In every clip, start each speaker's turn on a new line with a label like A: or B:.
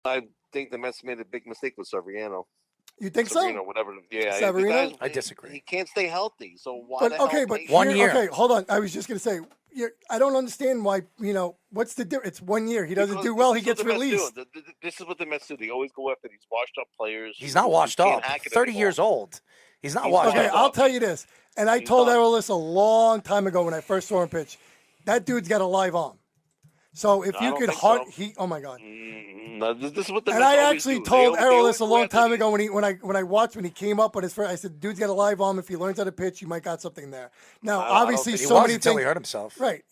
A: I think the Mets made a big mistake with Severino.
B: You think
A: Severino,
B: so?
A: whatever. Yeah,
B: Severino?
C: I disagree.
A: He can't stay healthy. So why
B: But
A: the hell
B: okay, but
A: pay-
C: 1 year.
B: Okay, hold on. I was just gonna say, I don't understand why. What's the difference? It's 1 year. He doesn't do well. He gets released.
A: This is what the Mets do. They always go after these washed-up players.
C: He's not washed up. 30 years old. He's not washed up.
B: Okay, I'll tell you this. And I told Errol this a long time ago when I first saw him pitch. That dude's got a live arm. So if you could oh my God.
A: No, this is what the
B: And
A: Mets
B: I
A: always
B: actually
A: do.
B: told
A: They
B: Errol
A: always
B: this a
A: go
B: long
A: after
B: time
A: these-
B: ago when I watched when he came up on his first. I said, "Dude's got a live arm. If he learns how to pitch, you might got something there." Now, obviously,
C: He
B: so
C: was
B: many
C: until
B: things.
C: he hurt himself.
B: Right.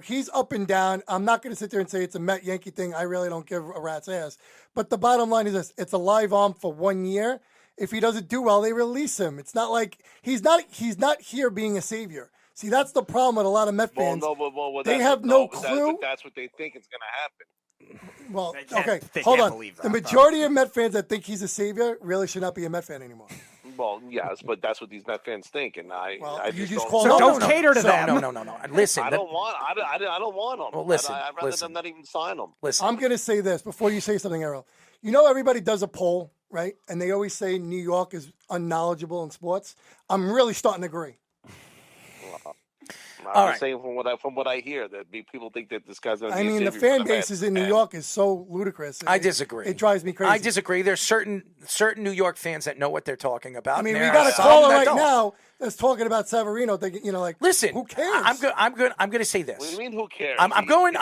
B: He's up and down. I'm not going to sit there and say it's a Met Yankee thing. I really don't give a rat's ass. But the bottom line is this: it's a live arm for 1 year. If he doesn't do well, they release him. It's not like he's not here being a savior. See, that's the problem with a lot of Met fans. They have no clue.
A: That's what they think is going to happen.
B: Well,
D: They
B: hold
D: can't
B: on.
D: believe that,
B: The majority of Met fans that think he's a savior really should not be a Met fan anymore.
A: Well, yes, but that's what these Met fans think, and I
B: you
A: just
B: just
A: don't.
B: call
D: So
B: them
D: don't
B: out.
D: cater to them.
C: No. Listen.
A: I don't want them.
C: Well, listen,
A: I'd rather
C: listen.
A: them not even sign them.
C: Listen.
B: I'm going to say this before you say something, Errol. Everybody does a poll, right? And they always say New York is unknowledgeable in sports. I'm really starting to agree.
A: I'm saying from what I hear that people think that this guy's going to.
B: I mean, the fan bases in New York is so ludicrous.
C: I disagree.
B: It drives me crazy.
C: I disagree. There's certain New York fans that know what they're talking about.
B: I mean, we
C: there
B: got
C: are
B: a
C: some
B: caller
C: that
B: right
C: don't.
B: now that's talking about Severino. Thinking,
C: Listen,
B: who cares?
C: I'm going to say this.
A: What do you mean? Who cares?
C: I'm going.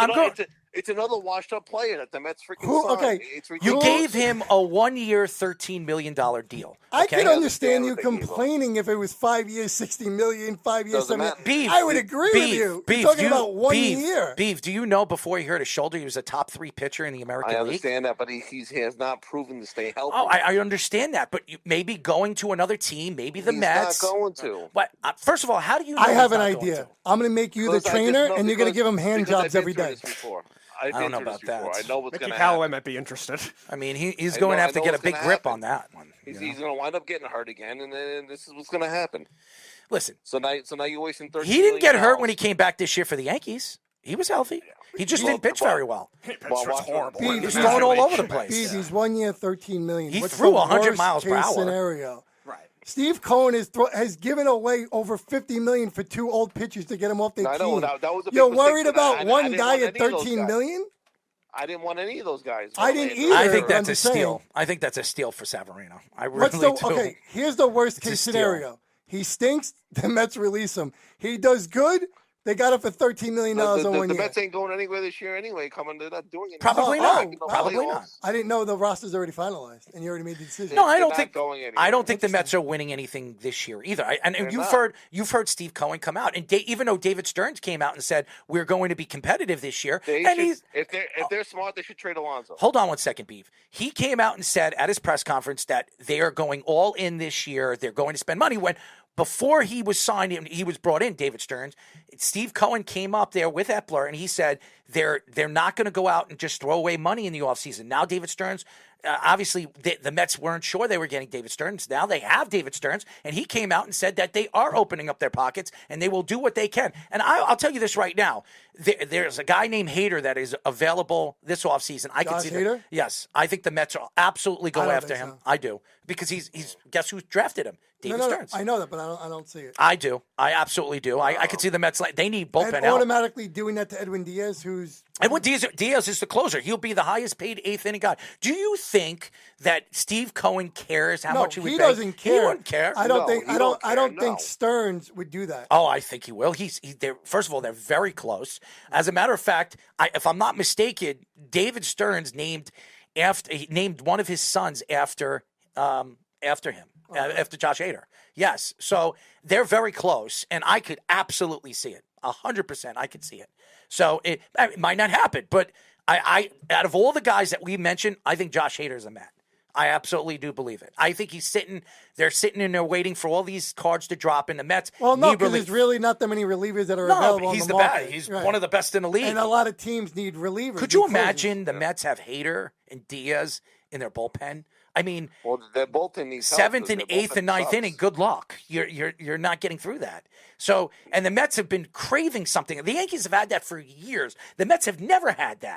A: It's another washed-up player that the Mets freaking signed.
B: Okay,
A: It's
C: You
A: ridiculous.
C: gave him a 1 year, $13 million deal.
B: I
C: Okay?
B: can understand you
A: what they gave him.
B: complaining if it was 5 years, $60 million, 5 years,
A: Doesn't
B: 7
A: matter.
C: Beef,
B: I would agree with you.
C: Beef,
B: You're talking about 1 year.
C: Beef, do you know before he hurt his shoulder, he was a top 3 pitcher in the American
A: I
C: League?
A: understand that, but he has not proven to stay healthy.
C: Oh, I understand that, but maybe going to another team, maybe the
A: He's
C: Mets.
A: not going to.
C: But first of all, how do you know
B: I have
C: he's
B: an
C: not going
B: idea.
C: to?
B: I'm going to make you the trainer, and you're going to give him hand jobs every day.
A: I
C: don't know about that.
A: I know what's
D: Mickey
A: going to
D: Callaway
A: happen.
D: might be interested.
C: I mean, he's going to have to get a big grip on that one.
A: He's going to wind up getting hurt again, and then this is what's going to happen.
C: Listen,
A: So now you're wasting $13
C: he didn't get hurt
A: million.
C: when he came back this year for the Yankees. He was healthy. He just didn't pitch very well.
A: Watch
D: horrible.
B: He
C: was throwing all over the place.
B: He's 1 year, $13 million.
C: He
B: What's
C: threw
B: the
C: 100
B: worst
C: miles per
B: case
C: hour.
B: Scenario?
D: Right.
B: Steve Cohen has given away over $50 million for 2 old pitchers to get him off their
A: No, I
B: team.
A: know, that was a big
B: You're
A: mistake
B: worried
A: for that.
B: about
A: I
B: one
A: didn't
B: guy
A: want
B: at
A: any of those
B: $13
A: guys.
B: million?
A: I didn't want any of those guys.
B: I didn't
A: either.
C: I think
B: I'm
C: that's a
B: just saying.
C: steal. I think that's a steal for Severino. I really
B: What's the
C: do.
B: okay? Here's the worst
C: It's a
B: case
C: steal.
B: scenario. He stinks. The Mets release him. He does good. They got him for $13 million on
A: The
B: 1 year.
A: Mets ain't going anywhere this year anyway. They're not doing anything.
C: Probably not.
A: No
C: Probably
A: playoffs.
C: not.
B: I didn't know the roster's already finalized, and you already made the decision.
C: No, I
A: They're
C: don't
A: not
C: think.
A: going anywhere.
C: I don't think the Mets are winning anything this year either. And you've heard Steve Cohen come out, and even though David Stearns came out and said we're going to be competitive this year,
A: If they're smart, they should trade Alonso.
C: Hold on one second, Beef. He came out and said at his press conference that they are going all in this year. They're going to spend money. When before he was signed, he was brought in, David Stearns. Steve Cohen came up there with Epler, and he said they're not going to go out and just throw away money in the offseason. Now David Stearns, obviously the Mets weren't sure they were getting David Stearns. Now they have David Stearns, and he came out and said that they are opening up their pockets, and they will do what they can. And I'll tell you this right now. There's a guy named Hader that is available this offseason. I can see
B: Hader?
C: that. Yes, I think the Mets will absolutely go
B: I don't
C: after
B: think
C: him.
B: so.
C: I do. Because he's guess who drafted him? David Stearns.
B: I know that, but I don't see it.
C: I do. I absolutely do. I could see the Mets. They need bullpen
B: And
C: help.
B: automatically doing that to Edwin Diaz, who's
C: And when Diaz is the closer, he'll be the highest paid eighth inning guy. Do you think that Steve Cohen cares how much he would pay?
B: doesn't care.
C: He wouldn't care.
B: I don't think.
A: he
B: I don't.
A: don't
B: I don't
A: care,
B: think
A: no.
B: Stearns would do that.
C: Oh, I think he will. They're first of all, they're very close. As a matter of fact, if I'm not mistaken, David Stearns named one of his sons after him, after Josh Hader. Yes, so they're very close, and I could absolutely see it. 100%, I could see it. So it might not happen, but I out of all the guys that we mentioned, I think Josh Hader's a Met. I absolutely do believe it. I think they're sitting in there waiting for all these cards to drop in the Mets.
B: Well, no,
C: need
B: because
C: relief.
B: there's really not that many relievers that are
C: No,
B: available
C: but he's
B: on
C: the
B: the market.
C: best. He's
B: Right.
C: one of the best in the league.
B: And a lot of teams need relievers.
C: Could you
B: need closers.
C: imagine the Mets have Hader and Diaz in their bullpen? I mean,
A: Well, their bullpen needs help
C: seventh
A: because
C: and
A: their
C: eighth
A: bullpen
C: and ninth
A: sucks.
C: inning. Good luck. You're not getting through that. So, and the Mets have been craving something. The Yankees have had that for years. The Mets have never had that.